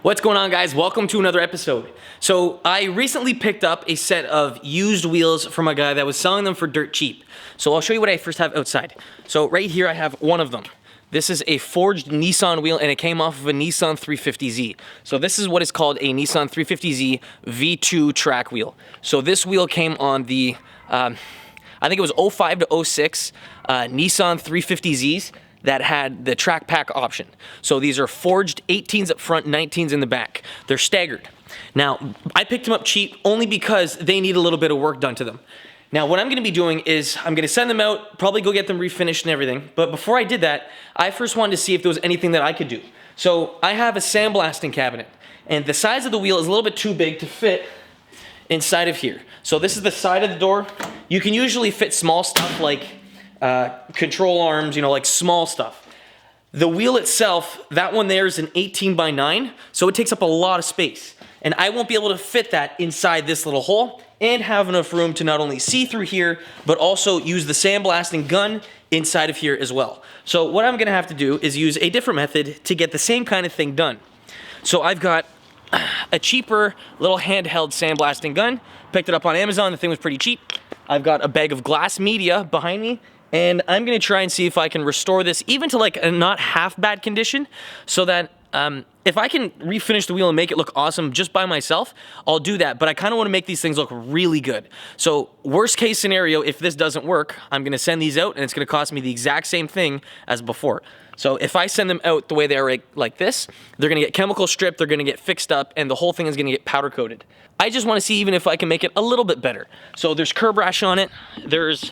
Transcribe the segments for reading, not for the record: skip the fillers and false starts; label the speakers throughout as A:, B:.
A: What's going on, guys? Welcome to another episode. So I recently picked up a set of used wheels from a guy that was selling them for dirt cheap. So I'll show you what I first have outside. So right here I have one of them. This is a forged Nissan wheel and it came off of a Nissan 350Z. So this is what is called a Nissan 350Z V2 track wheel. So this wheel came on the, I think it was 05 to 06 Nissan 350Zs. That had the track pack option. So these are forged 18s up front, 19s in the back. They're staggered. Now, I picked them up cheap only because they need a little bit of work done to them. Now, what I'm gonna be doing is I'm gonna send them out, probably go get them refinished and everything. But before I did that, I first wanted to see if there was anything that I could do. So I have a sandblasting cabinet, and the size of the wheel is a little bit too big to fit inside of here. So this is the side of the door. You can usually fit small stuff like control arms, like small stuff. The wheel itself, that one there is an 18 by 9, so it takes up a lot of space. And I won't be able to fit that inside this little hole and have enough room to not only see through here, but also use the sandblasting gun inside of here as well. So what I'm gonna have to do is use a different method to get the same kind of thing done. So I've got a cheaper little handheld sandblasting gun, picked it up on Amazon, the thing was pretty cheap. I've got a bag of glass media behind me, and I'm gonna try and see if I can restore this even to like a not half bad condition, so that if I can refinish the wheel and make it look awesome just by myself, I'll do that. But I kind of want to make these things look really good. So worst case scenario, if this doesn't work, I'm gonna send these out and it's gonna cost me the exact same thing as before. So if I send them out the way they are like this, they're gonna get chemical stripped, they're gonna get fixed up, and the whole thing is gonna get powder coated. I just wanna see even if I can make it a little bit better. So there's curb rash on it, there's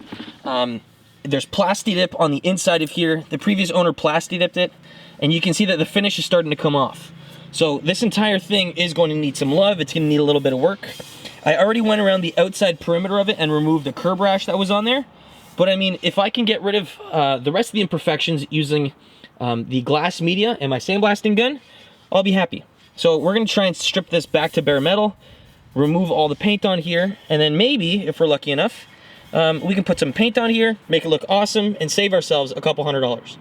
A: plasti dip on the inside of here. The previous owner plasti dipped it, and you can see that the finish is starting to come off. So this entire thing is going to need some love. It's going to need a little bit of work. I already went around the outside perimeter of it and removed the curb rash that was on there. But I mean, if I can get rid of the rest of the imperfections using the glass media and my sandblasting gun, I'll be happy. So we're going to try and strip this back to bare metal, remove all the paint on here, and then maybe, if we're lucky enough, we can put some paint on here, make it look awesome, and save ourselves a couple $100s.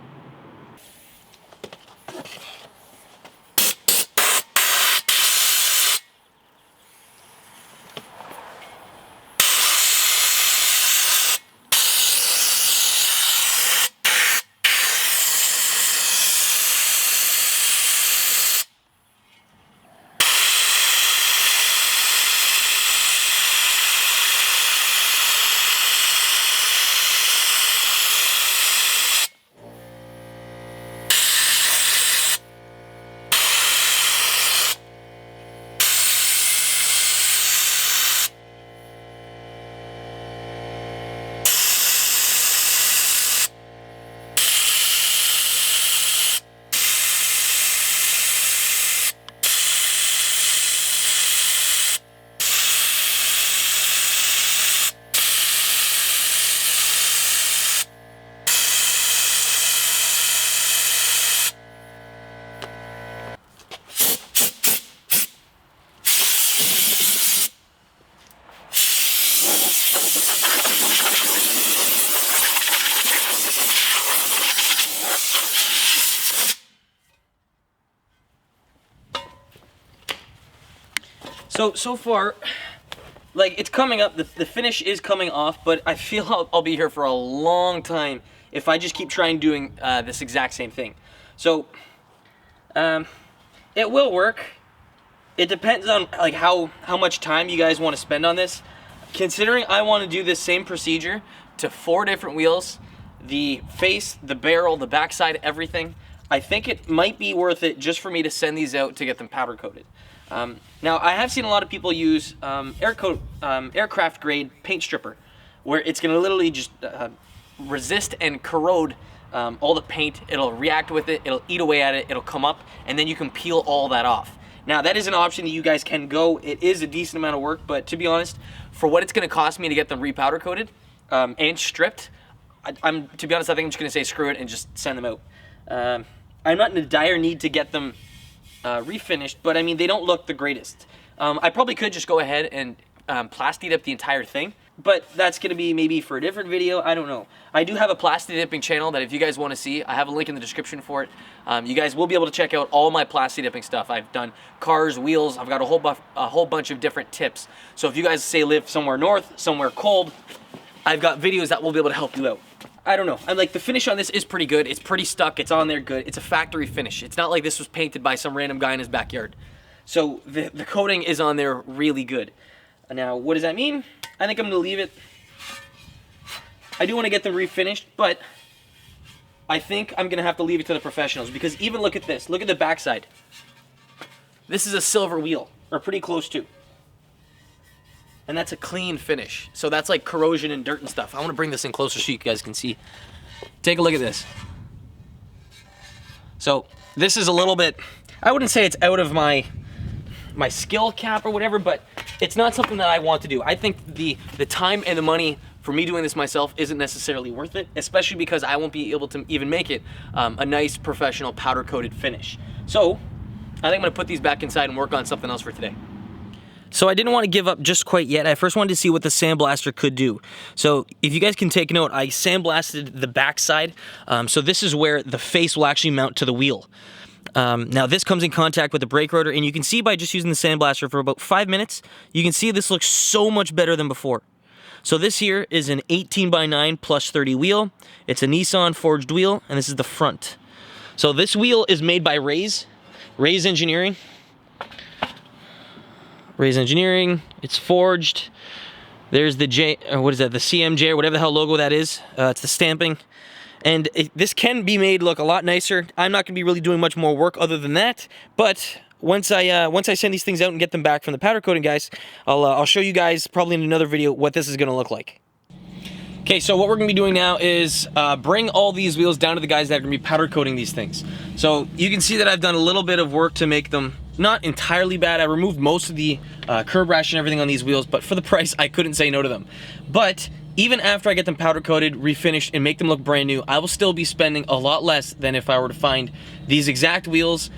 A: So far, like, it's coming up, the finish is coming off, but I feel I'll be here for a long time if I just keep trying doing this exact same thing. So, it will work. It depends on like how much time you guys want to spend on this. Considering I want to do this same procedure to 4 different wheels, the face, the barrel, the backside, everything, I think it might be worth it just for me to send these out to get them powder coated. Now, I have seen a lot of people use aircraft grade paint stripper, where it's going to literally just resist and corrode all the paint. It'll react with it, it'll eat away at it, it'll come up, and then you can peel all that off. Now, that is an option that you guys can go. It is a decent amount of work, but to be honest, for what it's going to cost me to get them repowder coated and stripped, to be honest, I think I'm just going to say screw it and just send them out. I'm not in a dire need to get them refinished, but I mean, they don't look the greatest. I probably could just go ahead and plastied up the entire thing, but that's going to be maybe for a different video. I don't know. I do have a plastic dipping channel that if you guys want to see, I have a link in the description for it. You guys will be able to check out all my plastic dipping stuff. I've done cars, wheels. I've got a whole bunch of different tips. So if you guys say live somewhere north, somewhere cold, I've got videos that will be able to help you out. I don't know. I'm like, the finish on this is pretty good. It's pretty stuck. It's on there good. It's a factory finish. It's not like this was painted by some random guy in his backyard. So the coating is on there really good. Now, what does that mean? I think I'm going to leave it. I do want to get them refinished, but I think I'm going to have to leave it to the professionals, because even look at this. Look at the backside. This is a silver wheel, or pretty close to. And that's a clean finish. So that's like corrosion and dirt and stuff. I want to bring this in closer so you guys can see. Take a look at this. So this is a little bit, I wouldn't say it's out of my skill cap or whatever, but it's not something that I want to do. I think the time and the money for me doing this myself isn't necessarily worth it, especially because I won't be able to even make it a nice professional powder coated finish. So I think I'm gonna put these back inside and work on something else for today. So I didn't want to give up just quite yet. I first wanted to see what the sandblaster could do. So if you guys can take note, I sandblasted the backside. So this is where the face will actually mount to the wheel. Now this comes in contact with the brake rotor, and you can see by just using the sandblaster for about 5 minutes, you can see this looks so much better than before. So this here is an 18x9 plus 30 wheel. It's a Nissan forged wheel, and this is the front. So this wheel is made by Rays Engineering. Rays Engineering, it's forged. There's the what is that, the CMJ or whatever the hell logo that is. It's the stamping. And this can be made look a lot nicer. I'm not gonna be really doing much more work other than that, but once I send these things out and get them back from the powder coating guys, I'll show you guys probably in another video what this is gonna look like. Okay, so what we're gonna be doing now is bring all these wheels down to the guys that are gonna be powder coating these things. So you can see that I've done a little bit of work to make them not entirely bad. I removed most of the curb rash and everything on these wheels, but for the price, I couldn't say no to them. But even after I get them powder coated, refinished, and make them look brand new, I will still be spending a lot less than if I were to find these exact wheels,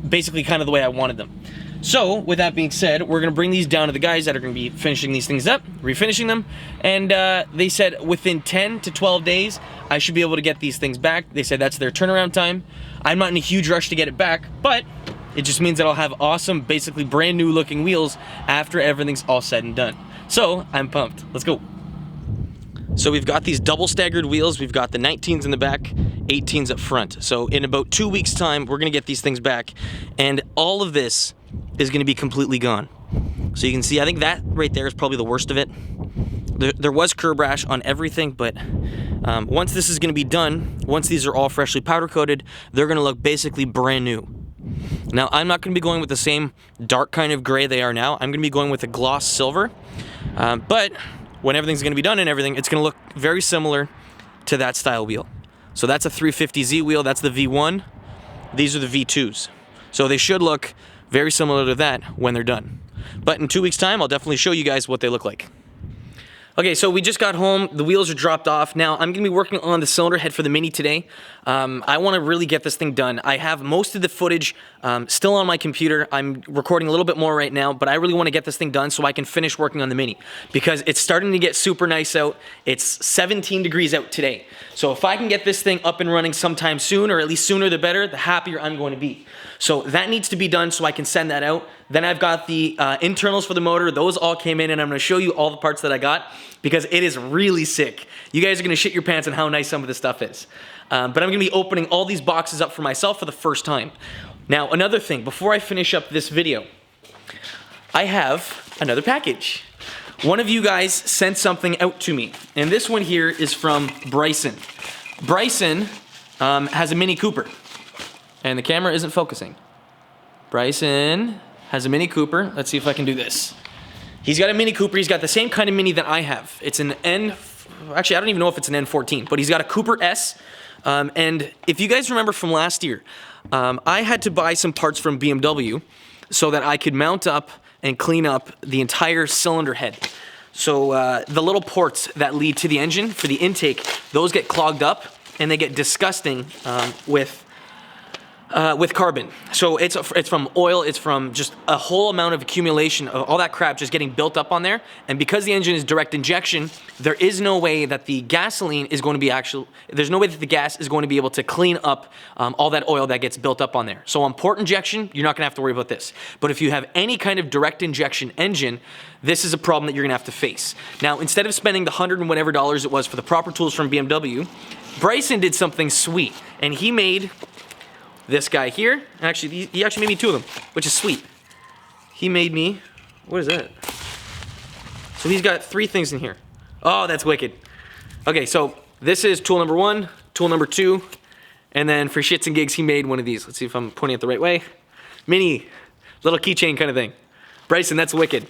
A: basically kind of the way I wanted them. So, with that being said, we're going to bring these down to the guys that are going to be finishing these things up, refinishing them, and they said within 10 to 12 days, I should be able to get these things back. They said that's their turnaround time. I'm not in a huge rush to get it back, but it just means that I'll have awesome, basically brand new looking wheels after everything's all said and done. So, I'm pumped. Let's go. So we've got these double staggered wheels. We've got the 19s in the back, 18s up front. So in about 2 weeks time, we're gonna get these things back, and all of this is gonna be completely gone. So you can see, I think that right there is probably the worst of it. There was curb rash on everything, but once this is gonna be done, once these are all freshly powder coated, they're gonna look basically brand new. Now, I'm not gonna be going with the same dark kind of gray they are now. I'm gonna be going with a gloss silver, but when everything's gonna be done and everything, it's gonna look very similar to that style wheel. So that's a 350Z wheel, that's the V1. These are the V2s. So they should look very similar to that when they're done. But in 2 weeks time, I'll definitely show you guys what they look like. Okay, so we just got home, the wheels are dropped off. Now, I'm gonna be working on the cylinder head for the Mini today. I wanna really get this thing done. I have most of the footage still on my computer. I'm recording a little bit more right now, but I really wanna get this thing done so I can finish working on the Mini, because it's starting to get super nice out. It's 17 degrees out today. So if I can get this thing up and running sometime soon, or at least sooner the better, the happier I'm going to be. So that needs to be done so I can send that out. Then I've got the internals for the motor. Those all came in, and I'm gonna show you all the parts that I got, because it is really sick. You guys are gonna shit your pants on how nice some of this stuff is. But I'm gonna be opening all these boxes up for myself for the first time. Now, another thing, before I finish up this video, I have another package. One of you guys sent something out to me, and this one here is from Bryson. Bryson has a Mini Cooper, and the camera isn't focusing. Bryson has a Mini Cooper. Let's see if I can do this. He's got a Mini Cooper. He's got the same kind of Mini that I have. It's an actually, I don't even know if it's an N14, but he's got a Cooper S. And if you guys remember from last year, I had to buy some parts from BMW so that I could mount up and clean up the entire cylinder head. So the little ports that lead to the engine for the intake, those get clogged up and they get disgusting with with carbon. So it's from oil, it's from just a whole amount of accumulation of all that crap just getting built up on there. And because the engine is direct injection, there is no way that the gasoline is going to be there's no way that the gas is going to be able to clean up all that oil that gets built up on there. So on port injection, you're not gonna have to worry about this. But if you have any kind of direct injection engine, this is a problem that you're gonna have to face. Now, instead of spending the $100 and whatever it was for the proper tools from BMW, Bryson did something sweet, and he made this guy here. Actually, he actually made me two of them, which is sweet. He made me, what is that? So he's got 3 things in here. Oh, that's wicked. Okay, so this is tool number 1, tool number 2, and then for shits and gigs, he made one of these. Let's see if I'm pointing it the right way. Mini, little keychain kind of thing. Bryson, that's wicked.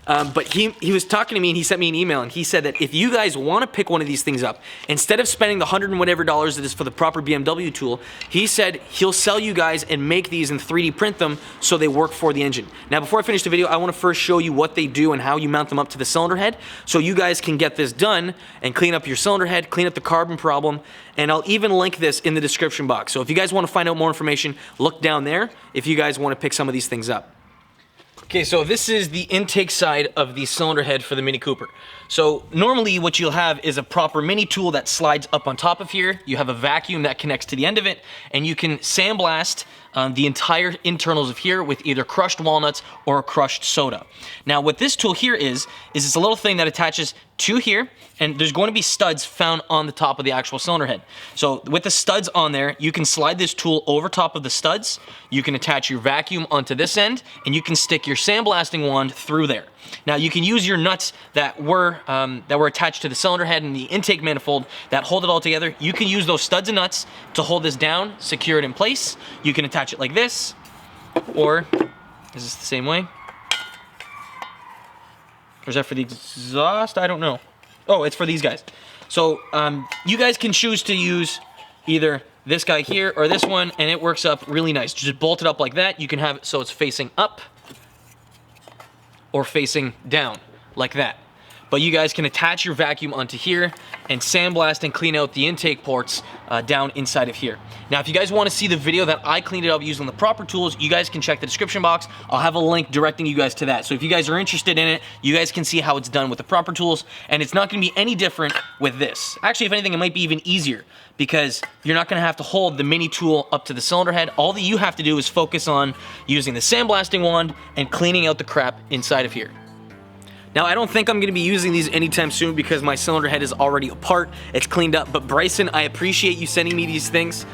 A: But he was talking to me and he sent me an email and he said that if you guys want to pick one of these things up, instead of spending the $100 and whatever that is for the proper BMW tool, he said he'll sell you guys and make these and 3D print them so they work for the engine. Now, before I finish the video, I want to first show you what they do and how you mount them up to the cylinder head so you guys can get this done and clean up your cylinder head, clean up the carbon problem, and I'll even link this in the description box. So if you guys want to find out more information, look down there if you guys want to pick some of these things up. Okay, so this is the intake side of the cylinder head for the Mini Cooper. So normally what you'll have is a proper mini tool that slides up on top of here. You have a vacuum that connects to the end of it, and you can sandblast the entire internals of here with either crushed walnuts or crushed soda. Now what this tool here is it's a little thing that attaches to here, and there's going to be studs found on the top of the actual cylinder head. So with the studs on there, you can slide this tool over top of the studs, you can attach your vacuum onto this end, and you can stick your sandblasting wand through there. Now you can use your nuts that were attached to the cylinder head and the intake manifold that hold it all together. You can use those studs and nuts to hold this down, secure it in place. You can attach it like this, or is this the same way? Or is that for the exhaust? I don't know. Oh, it's for these guys. So you guys can choose to use either this guy here or this one, and it works up really nice. Just bolt it up like that. You can have it so it's facing up or facing down like that. But you guys can attach your vacuum onto here and sandblast and clean out the intake ports down inside of here. Now, if you guys want to see the video that I cleaned it up using the proper tools, you guys can check the description box. I'll have a link directing you guys to that. So if you guys are interested in it, you guys can see how it's done with the proper tools, and it's not going to be any different with this. Actually, if anything, it might be even easier because you're not going to have to hold the mini tool up to the cylinder head. All that you have to do is focus on using the sandblasting wand and cleaning out the crap inside of here. Now, I don't think I'm going to be using these anytime soon because my cylinder head is already apart. It's cleaned up. But Bryson, I appreciate you sending me these things.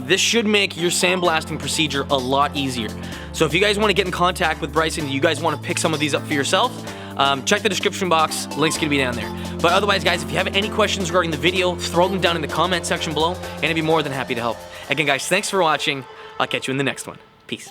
A: This should make your sandblasting procedure a lot easier. So if you guys want to get in contact with Bryson, you guys want to pick some of these up for yourself, check the description box. Link's going to be down there. But otherwise, guys, if you have any questions regarding the video, throw them down in the comment section below, and I'd be more than happy to help. Again, guys, thanks for watching. I'll catch you in the next one. Peace.